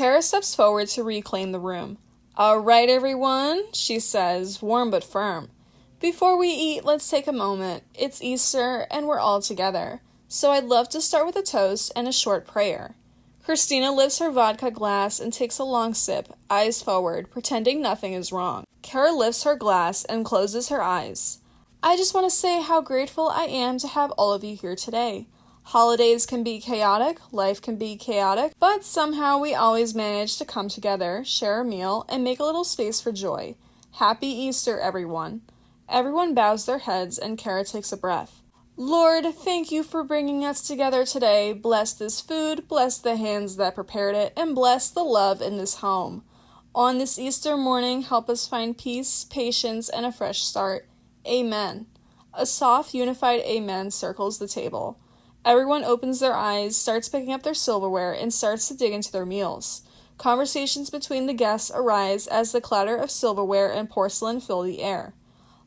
Cara steps forward to reclaim the room. "All right, everyone," she says, warm but firm. "Before we eat, let's take a moment. It's Easter, and we're all together. So I'd love to start with a toast and a short prayer." Christina lifts her vodka glass and takes a long sip, eyes forward, pretending nothing is wrong. Cara lifts her glass and closes her eyes. "I just want to say how grateful I am to have all of you here today. Holidays can be chaotic, life can be chaotic, but somehow we always manage to come together, share a meal, and make a little space for joy. Happy Easter, everyone." Everyone bows their heads and Cara takes a breath. "Lord, thank you for bringing us together today. Bless this food, bless the hands that prepared it, and bless the love in this home. On this Easter morning, help us find peace, patience, and a fresh start. Amen." A soft, unified amen circles the table. Everyone opens their eyes, starts picking up their silverware, and starts to dig into their meals. Conversations between the guests arise as the clatter of silverware and porcelain fill the air.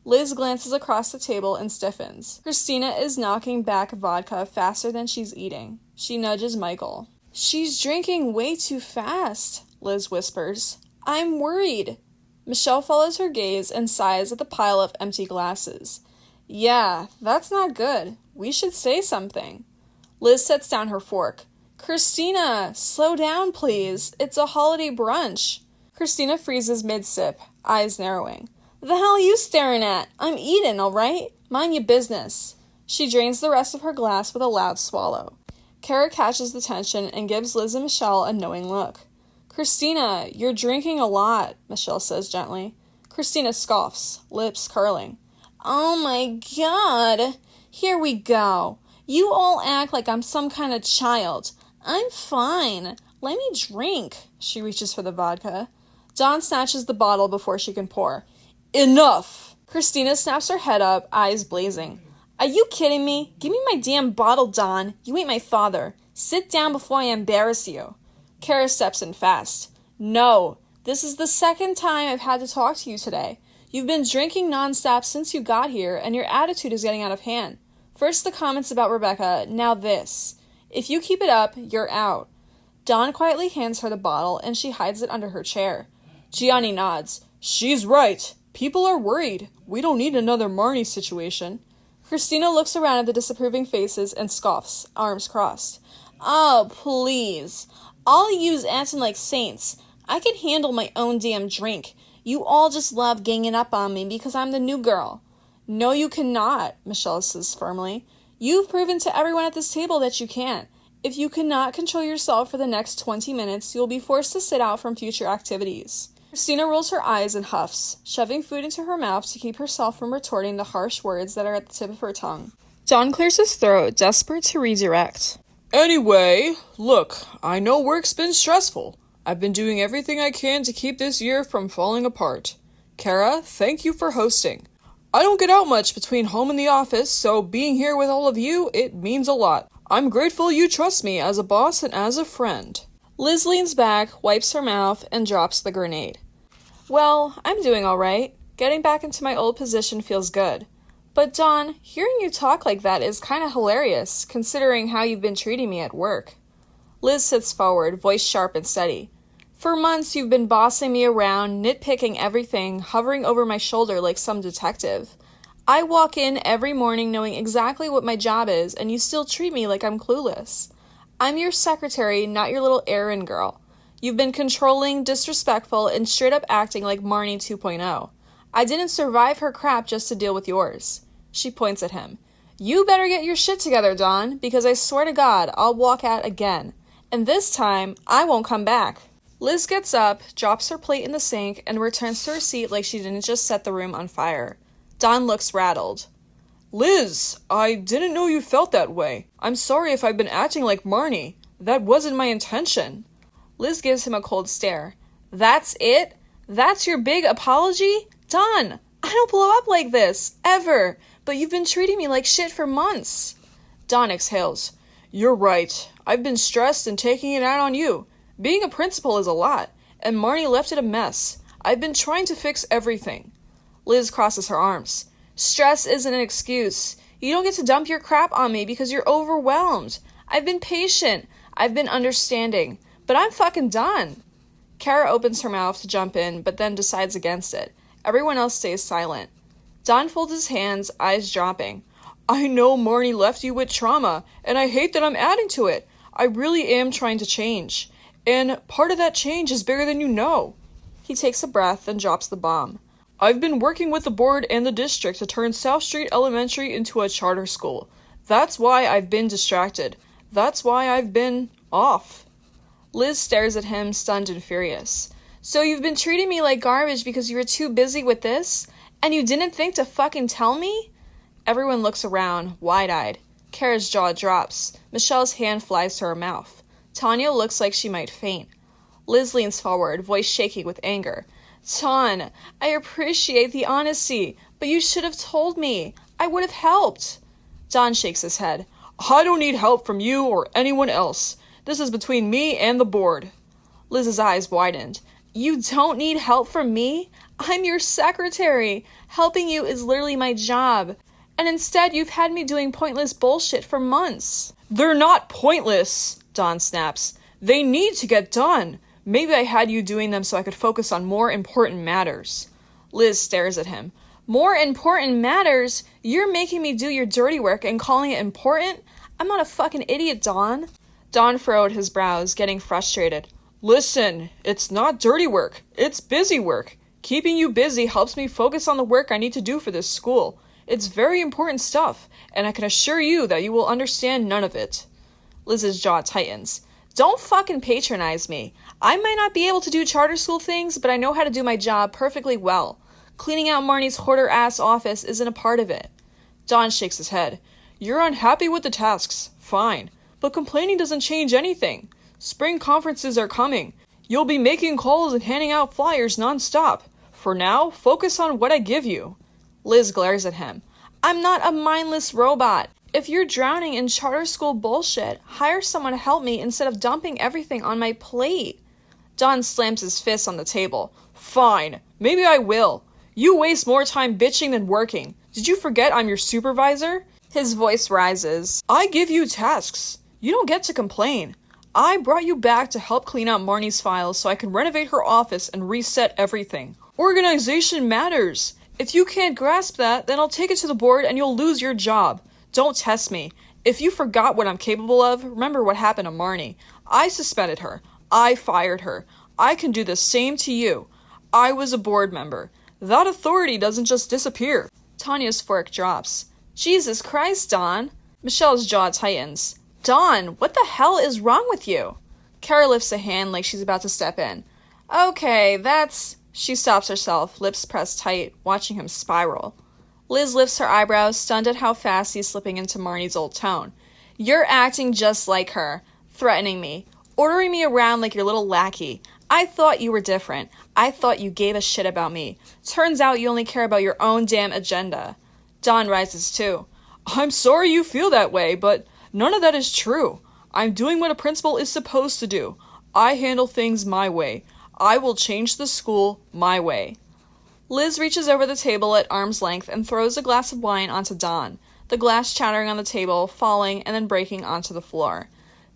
Liz glances across the table and stiffens. Christina is knocking back vodka faster than she's eating. She nudges Michael. "She's drinking way too fast," Liz whispers. "I'm worried." Michelle follows her gaze and sighs at the pile of empty glasses. "Yeah, that's not good. We should say something." Liz sets down her fork. "Christina, slow down, please. It's a holiday brunch." Christina freezes mid-sip, eyes narrowing. "The hell are you staring at? I'm eating, all right? Mind your business." She drains the rest of her glass with a loud swallow. Cara catches the tension and gives Liz and Michelle a knowing look. "Christina, you're drinking a lot," Michelle says gently. Christina scoffs, lips curling. "Oh my God. Here we go. You all act like I'm some kind of child. I'm fine. Let me drink." She reaches for the vodka. Dawn snatches the bottle before she can pour. "Enough!" Christina snaps her head up, eyes blazing. "Are you kidding me? Give me my damn bottle, Dawn. You ain't my father. Sit down before I embarrass you." Cara steps in fast. "No, this is the second time I've had to talk to you today. You've been drinking nonstop since you got here, and your attitude is getting out of hand. First the comments about Rebecca, now this. If you keep it up, you're out." Dawn quietly hands her the bottle, and she hides it under her chair. Gionni nods. "She's right. People are worried. We don't need another Marnie situation." Christina looks around at the disapproving faces and scoffs, arms crossed. "Oh, please. All you's acting like saints. I can handle my own damn drink. You all just love ganging up on me because I'm the new girl." "No, you cannot," Michelle says firmly. "You've proven to everyone at this table that you can't. If you cannot control yourself for the next 20 minutes, you'll be forced to sit out from future activities." Christina rolls her eyes and huffs, shoving food into her mouth to keep herself from retorting the harsh words that are at the tip of her tongue. Dawn clears his throat, desperate to redirect. "Anyway, look, I know work's been stressful. I've been doing everything I can to keep this year from falling apart. Cara, thank you for hosting. I don't get out much between home and the office, so being here with all of you, it means a lot. I'm grateful you trust me as a boss and as a friend." Liz leans back, wipes her mouth, and drops the grenade. "Well, I'm doing all right. Getting back into my old position feels good. But Dawn, hearing you talk like that is kind of hilarious, considering how you've been treating me at work." Liz sits forward, voice sharp and steady. "For months you've been bossing me around, nitpicking everything, hovering over my shoulder like some detective. I walk in every morning knowing exactly what my job is, and you still treat me like I'm clueless. I'm your secretary, not your little errand girl. You've been controlling, disrespectful, and straight up acting like Marnie 2.0. I didn't survive her crap just to deal with yours." She points at him. "You better get your shit together, Dawn, because I swear to God, I'll walk out again. And this time, I won't come back." Liz gets up, drops her plate in the sink, and returns to her seat like she didn't just set the room on fire. Dawn looks rattled. "Liz, I didn't know you felt that way. I'm sorry if I've been acting like Marnie. That wasn't my intention." Liz gives him a cold stare. "That's it? That's your big apology? Dawn, I don't blow up like this, ever, but you've been treating me like shit for months." Dawn exhales. "You're right. I've been stressed and taking it out on you. Being a principal is a lot, and Marnie left it a mess. I've been trying to fix everything." Liz crosses her arms. "Stress isn't an excuse. You don't get to dump your crap on me because you're overwhelmed. I've been patient. I've been understanding. But I'm fucking done. Cara opens her mouth to jump in, but then decides against it. Everyone else stays silent. Don folds his hands, eyes dropping. I know Marnie left you with trauma, and I hate that I'm adding to it. I really am trying to change. And part of that change is bigger than you know. He takes a breath and drops the bomb. I've been working with the board and the district to turn South Street Elementary into a charter school. That's why I've been distracted. That's why I've been off. Liz stares at him, stunned and furious. So you've been treating me like garbage because you were too busy with this? And you didn't think to fucking tell me? Everyone looks around, wide-eyed. Cara's jaw drops. Michelle's hand flies to her mouth. Tanya looks like she might faint. Liz leans forward, voice shaking with anger. Ton, I appreciate the honesty, but you should have told me. I would have helped. Don shakes his head. I don't need help from you or anyone else. This is between me and the board. Liz's eyes widened. You don't need help from me? I'm your secretary. Helping you is literally my job. And instead, you've had me doing pointless bullshit for months. They're not pointless, Don snaps. They need to get done. Maybe I had you doing them so I could focus on more important matters. Liz stares at him. More important matters? You're making me do your dirty work and calling it important? I'm not a fucking idiot, Don. Don furrowed his brows, getting frustrated. Listen, it's not dirty work. It's busy work. Keeping you busy helps me focus on the work I need to do for this school. It's very important stuff, and I can assure you that you will understand none of it. Liz's jaw tightens. Don't fucking patronize me. I might not be able to do charter school things, but I know how to do my job perfectly well. Cleaning out Marnie's hoarder-ass office isn't a part of it. Don shakes his head. You're unhappy with the tasks. Fine. But complaining doesn't change anything. Spring conferences are coming. You'll be making calls and handing out flyers nonstop. For now, focus on what I give you. Liz glares at him. I'm not a mindless robot. If you're drowning in charter school bullshit, hire someone to help me instead of dumping everything on my plate. Don slams his fist on the table. Fine. Maybe I will. You waste more time bitching than working. Did you forget I'm your supervisor? His voice rises. I give you tasks. You don't get to complain. I brought you back to help clean out Marnie's files so I can renovate her office and reset everything. Organization matters. If you can't grasp that, then I'll take it to the board and you'll lose your job. Don't test me. If you forgot what I'm capable of, remember what happened to Marnie. I suspended her. I fired her. I can do the same to you. I was a board member. That authority doesn't just disappear. Tanya's fork drops. Jesus Christ, Don. Michelle's jaw tightens. Don, what the hell is wrong with you? Cara lifts a hand like she's about to step in. Okay, that's... She stops herself, lips pressed tight, watching him spiral. Liz lifts her eyebrows, stunned at how fast he's slipping into Marnie's old tone. You're acting just like her, threatening me, ordering me around like your little lackey. I thought you were different. I thought you gave a shit about me. Turns out you only care about your own damn agenda. Don rises too. I'm sorry you feel that way, but none of that is true. I'm doing what a principal is supposed to do. I handle things my way. I will change the school my way. Liz reaches over the table at arm's length and throws a glass of wine onto Don, the glass shattering on the table, falling, and then breaking onto the floor.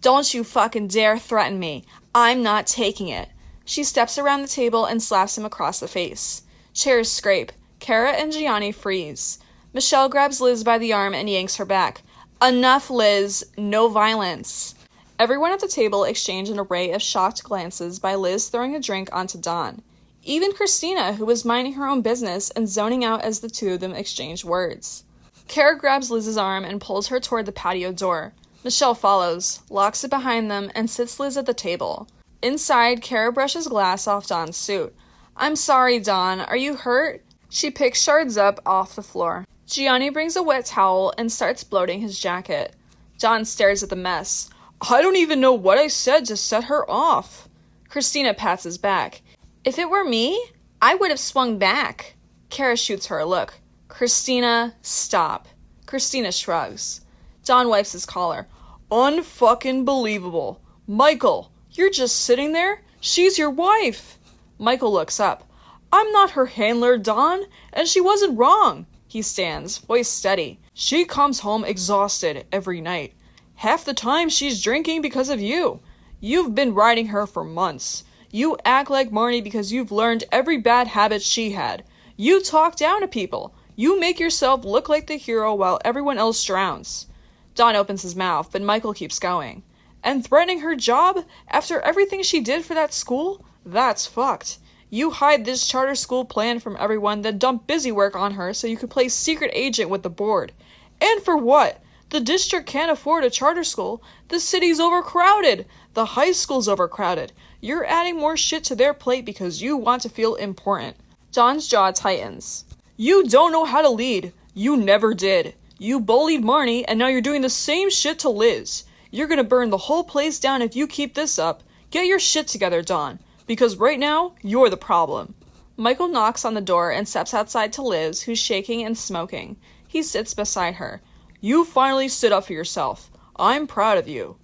Don't you fucking dare threaten me. I'm not taking it. She steps around the table and slaps him across the face. Chairs scrape. Cara and Gionni freeze. Michelle grabs Liz by the arm and yanks her back. Enough, Liz. No violence. Everyone at the table exchange an array of shocked glances by Liz throwing a drink onto Don. Even Christina, who was minding her own business and zoning out as the two of them exchanged words. Cara grabs Liz's arm and pulls her toward the patio door. Michelle follows, locks it behind them, and sits Liz at the table. Inside, Cara brushes glass off Don's suit. I'm sorry, Don. Are you hurt? She picks shards up off the floor. Gionni brings a wet towel and starts bloating his jacket. Don stares at the mess. I don't even know what I said to set her off. Christina pats his back. If it were me, I would have swung back. Cara shoots her a look. Christina, stop. Christina shrugs. Don wipes his collar. Unfucking believable. Michael, you're just sitting there? She's your wife. Michael looks up. I'm not her handler, Don, and she wasn't wrong. He stands, voice steady. She comes home exhausted every night. Half the time she's drinking because of you. You've been riding her for months. You act like Marnie because you've learned every bad habit she had. You talk down to people. You make yourself look like the hero while everyone else drowns. Don opens his mouth, but Michael keeps going. And threatening her job after everything she did for that school? That's fucked. You hide this charter school plan from everyone, then dump busy work on her so you could play secret agent with the board. And for what? The district can't afford a charter school. The city's overcrowded. The high school's overcrowded. You're adding more shit to their plate because you want to feel important. Don's jaw tightens. You don't know how to lead. You never did. You bullied Marnie, and now you're doing the same shit to Liz. You're gonna burn the whole place down if you keep this up. Get your shit together, Don. Because right now, you're the problem. Michael knocks on the door and steps outside to Liz, who's shaking and smoking. He sits beside her. You finally stood up for yourself. I'm proud of you.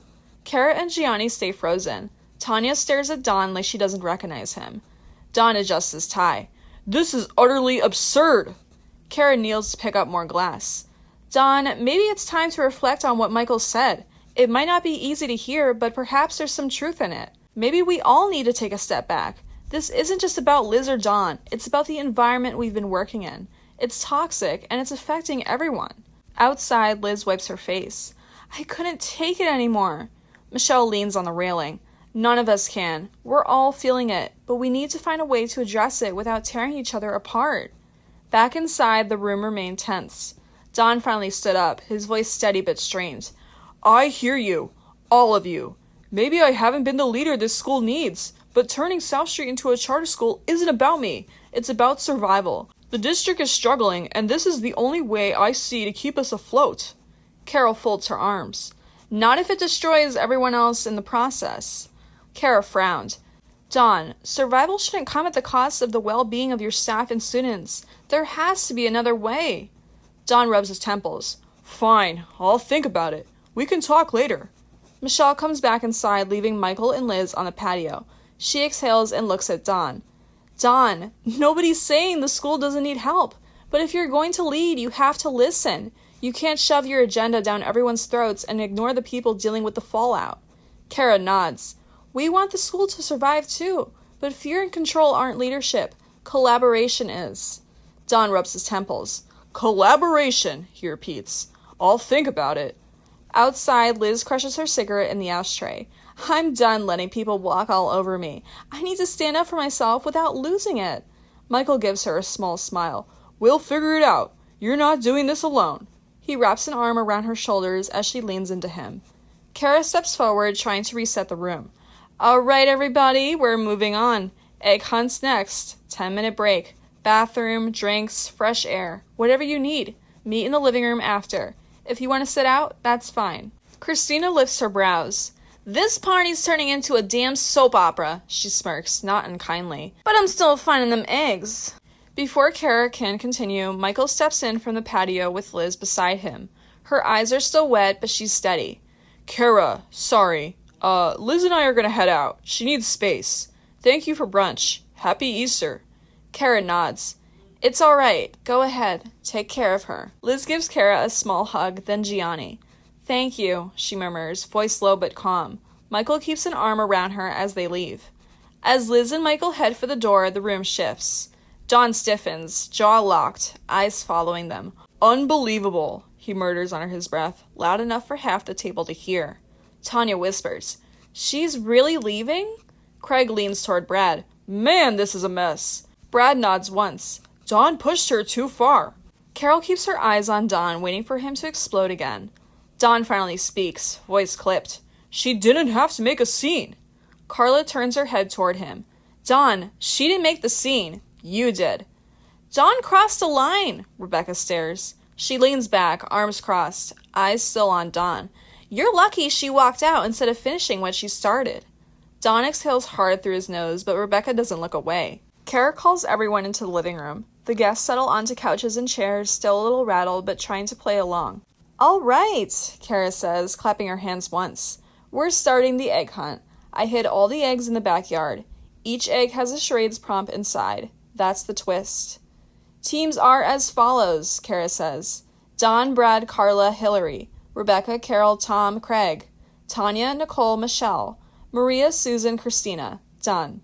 Cara and Gionni stay frozen. Tanya stares at Don like she doesn't recognize him. Don adjusts his tie. This is utterly absurd. Cara kneels to pick up more glass. Don, maybe it's time to reflect on what Michael said. It might not be easy to hear, but perhaps there's some truth in it. Maybe we all need to take a step back. This isn't just about Liz or Don. It's about the environment we've been working in. It's toxic, and it's affecting everyone. Outside, Liz wipes her face. I couldn't take it anymore. Michelle leans on the railing. None of us can. We're all feeling it, but we need to find a way to address it without tearing each other apart. Back inside, the room remained tense. Don finally stood up, his voice steady but strained. I hear you. All of you. Maybe I haven't been the leader this school needs, but turning South Street into a charter school isn't about me. It's about survival. The district is struggling, and this is the only way I see to keep us afloat. Carol folds her arms. Not if it destroys everyone else in the process. Cara frowned. Don, survival shouldn't come at the cost of the well-being of your staff and students. There has to be another way. Don rubs his temples. Fine, I'll think about it. We can talk later. Michelle comes back inside, leaving Michael and Liz on the patio. She exhales and looks at Don. Don, nobody's saying the school doesn't need help. But if you're going to lead, you have to listen. You can't shove your agenda down everyone's throats and ignore the people dealing with the fallout. Cara nods. We want the school to survive too, but fear and control aren't leadership. Collaboration is. Don rubs his temples. Collaboration, he repeats. I'll think about it. Outside, Liz crushes her cigarette in the ashtray. I'm done letting people walk all over me. I need to stand up for myself without losing it. Michael gives her a small smile. We'll figure it out. You're not doing this alone. He wraps an arm around her shoulders as she leans into him. Cara steps forward, trying to reset the room. All right, everybody, we're moving on. Egg hunts next. 10-minute break. Bathroom, drinks, fresh air. Whatever you need. Meet in the living room after. If you want to sit out, that's fine. Christina lifts her brows. This party's turning into a damn soap opera, she smirks, not unkindly. But I'm still finding them eggs. Before Cara can continue, Michael steps in from the patio with Liz beside him. Her eyes are still wet, but she's steady. Cara, sorry. Liz and I are gonna head out. She needs space. Thank you for brunch. Happy Easter. Cara nods. It's all right. Go ahead. Take care of her. Liz gives Cara a small hug, then Gionni. Thank you, she murmurs, voice low but calm. Michael keeps an arm around her as they leave. As Liz and Michael head for the door, the room shifts. Don stiffens, jaw locked, eyes following them. Unbelievable, he mutters under his breath, loud enough for half the table to hear. Tanya whispers, She's really leaving? Craig leans toward Brad. Man, this is a mess. Brad nods once. Don pushed her too far. Carol keeps her eyes on Don, waiting for him to explode again. Don finally speaks, voice clipped. She didn't have to make a scene. Carla turns her head toward him. Don, she didn't make the scene. You did. Don crossed a line, Rebecca stares. She leans back, arms crossed, eyes still on Don. You're lucky she walked out instead of finishing what she started. Don exhales hard through his nose, but Rebecca doesn't look away. Cara calls everyone into the living room. The guests settle onto couches and chairs, still a little rattled, but trying to play along. All right, Cara says, clapping her hands once. We're starting the egg hunt. I hid all the eggs in the backyard. Each egg has a charades prompt inside. That's the twist. Teams are as follows, Cara says. Don, Brad, Carla, Hillary. Rebecca, Carol, Tom, Craig. Tanya, Nicole, Michelle. Maria, Susan, Christina. Done.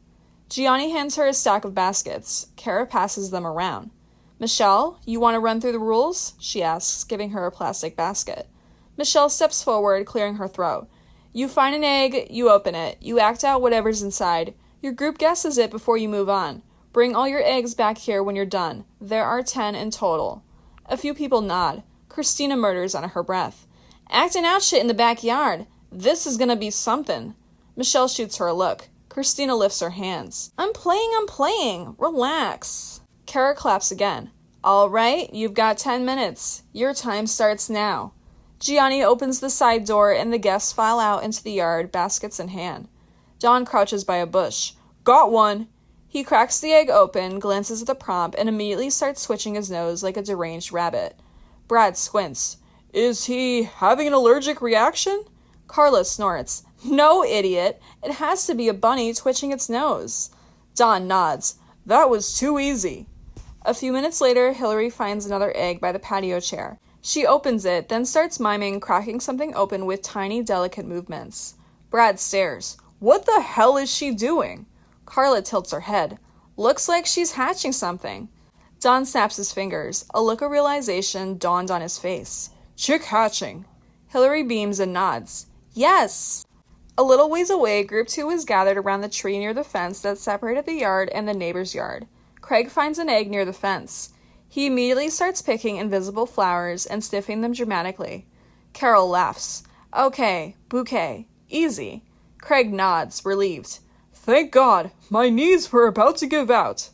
Gionni hands her a stack of baskets. Cara passes them around. Michelle, you want to run through the rules? She asks, giving her a plastic basket. Michelle steps forward, clearing her throat. You find an egg, you open it. You act out whatever's inside. Your group guesses it before you move on. Bring all your eggs back here when you're done. There are 10 in total. A few people nod. Christina murders under her breath. Acting out shit in the backyard. This is gonna be something. Michelle shoots her a look. Christina lifts her hands. I'm playing. Relax. Cara claps again. All right, you've got 10 minutes. Your time starts now. Gionni opens the side door and the guests file out into the yard, baskets in hand. Don crouches by a bush. Got one. He cracks the egg open, glances at the prompt, and immediately starts switching his nose like a deranged rabbit. Brad squints. Is he having an allergic reaction? Carla snorts. No, idiot. It has to be a bunny twitching its nose. Don nods. That was too easy. A few minutes later, Hillary finds another egg by the patio chair. She opens it, then starts miming cracking something open with tiny, delicate movements. Brad stares. What the hell is she doing? Carla tilts her head. Looks like she's hatching something. Don snaps his fingers. A look of realization dawned on his face. Chick hatching. Hillary beams and nods. Yes! A little ways away, Group 2 is gathered around the tree near the fence that separated the yard and the neighbor's yard. Craig finds an egg near the fence. He immediately starts picking invisible flowers and sniffing them dramatically. Carol laughs. Okay, bouquet. Easy. Craig nods, relieved. Thank God, my knees were about to give out.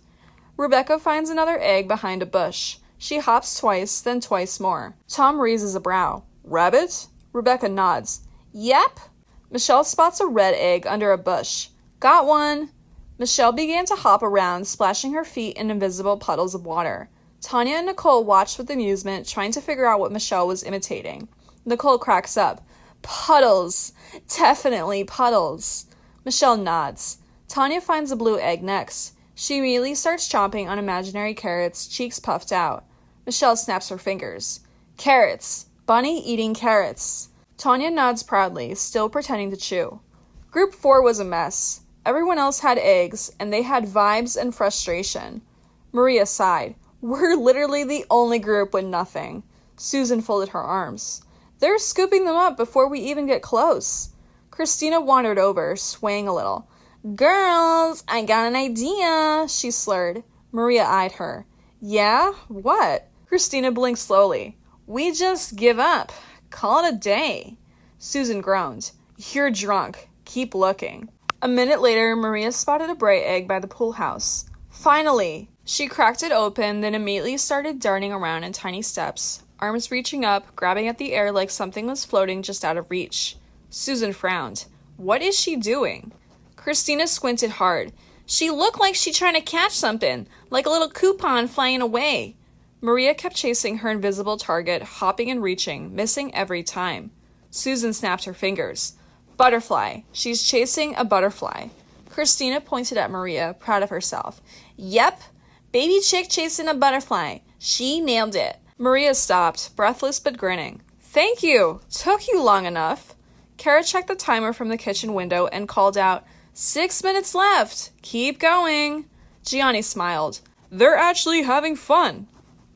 Rebecca finds another egg behind a bush. She hops twice, then twice more. Tom raises a brow. Rabbit? Rebecca nods. Yep. Michelle spots a red egg under a bush. Got one. Michelle began to hop around, splashing her feet in invisible puddles of water. Tanya and Nicole watched with amusement, trying to figure out what Michelle was imitating. Nicole cracks up. Puddles. Definitely puddles. Michelle nods. Tanya finds a blue egg next. She immediately starts chomping on imaginary carrots, cheeks puffed out. Michelle snaps her fingers. Carrots. Bunny eating carrots. Tanya nods proudly, still pretending to chew. Group 4 was a mess. Everyone else had eggs, and they had vibes and frustration. Maria sighed. We're literally the only group with nothing. Susan folded her arms. They're scooping them up before we even get close. Christina wandered over, swaying a little. Girls, I got an idea, she slurred. Maria eyed her. Yeah? What? Christina blinked slowly. We just give up. Call it a day. Susan groaned. You're drunk. Keep looking. A minute later, Maria spotted a bright egg by the pool house. Finally! She cracked it open, then immediately started darting around in tiny steps, arms reaching up, grabbing at the air like something was floating just out of reach. Susan frowned. What is she doing? Christina squinted hard. She looked like she trying to catch something, like a little coupon flying away. Maria kept chasing her invisible target, hopping and reaching, missing every time. Susan snapped her fingers. Butterfly. She's chasing a butterfly. Christina pointed at Maria, proud of herself. Yep. Baby chick chasing a butterfly. She nailed it. Maria stopped, breathless but grinning. Thank you. Took you long enough. Cara checked the timer from the kitchen window and called out, 6 minutes left. Keep going. Gionni smiled. They're actually having fun.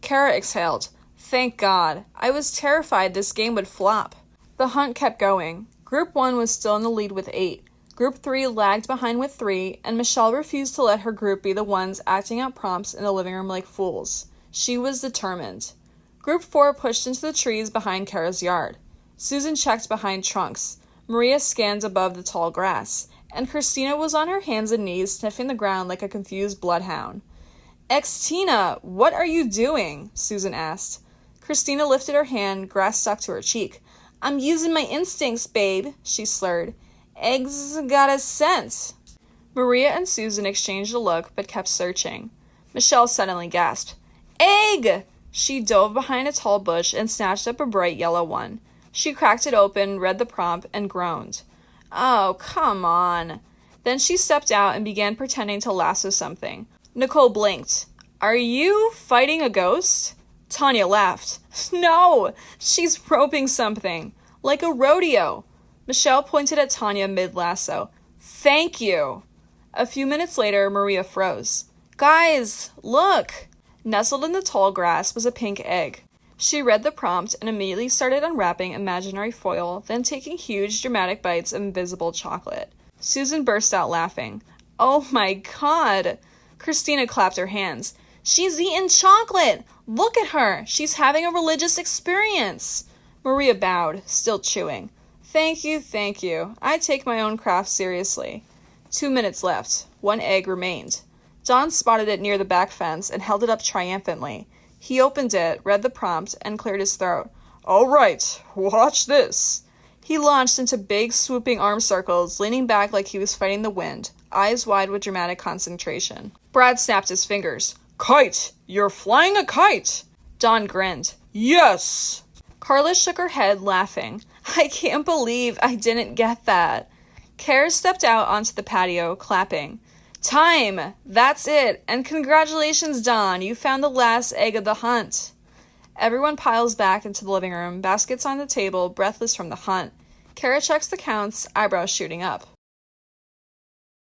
Cara exhaled. Thank God. I was terrified this game would flop. The hunt kept going. Group 1 was still in the lead with 8. Group 3 lagged behind with 3, and Michelle refused to let her group be the ones acting out prompts in the living room like fools. She was determined. Group 4 pushed into the trees behind Cara's yard. Susan checked behind trunks. Maria scanned above the tall grass, and Christina was on her hands and knees sniffing the ground like a confused bloodhound. Xtina, what are you doing? Susan asked. Christina lifted her hand, grass stuck to her cheek. I'm using my instincts, babe, she slurred. Eggs got a scent. Maria and Susan exchanged a look, but kept searching. Michelle suddenly gasped. Egg! She dove behind a tall bush and snatched up a bright yellow one. She cracked it open, read the prompt, and groaned. Oh, come on. Then she stepped out and began pretending to lasso something. Nicole blinked. Are you fighting a ghost? Tanya laughed. No, she's roping something. Like a rodeo. Michelle pointed at Tanya mid-lasso. Thank you. A few minutes later, Maria froze. Guys, look! Nestled in the tall grass was a pink egg. She read the prompt and immediately started unwrapping imaginary foil, then taking huge, dramatic bites of invisible chocolate. Susan burst out laughing. Oh my God! Christina clapped her hands. She's eaten chocolate! Look at her! She's having a religious experience! Maria bowed, still chewing. Thank you. I take my own craft seriously. 2 minutes left. 1 egg remained. Don spotted it near the back fence and held it up triumphantly. He opened it, read the prompt, and cleared his throat. All right, watch this. He launched into big, swooping arm circles, leaning back like he was fighting the wind, eyes wide with dramatic concentration. Brad snapped his fingers. Kite! You're flying a kite! Don grinned. Yes! Carla shook her head, laughing. I can't believe I didn't get that. Cara stepped out onto the patio, clapping. Time! That's it! And congratulations, Don! You found the last egg of the hunt. Everyone piles back into the living room, baskets on the table, breathless from the hunt. Cara checks the counts, eyebrows shooting up.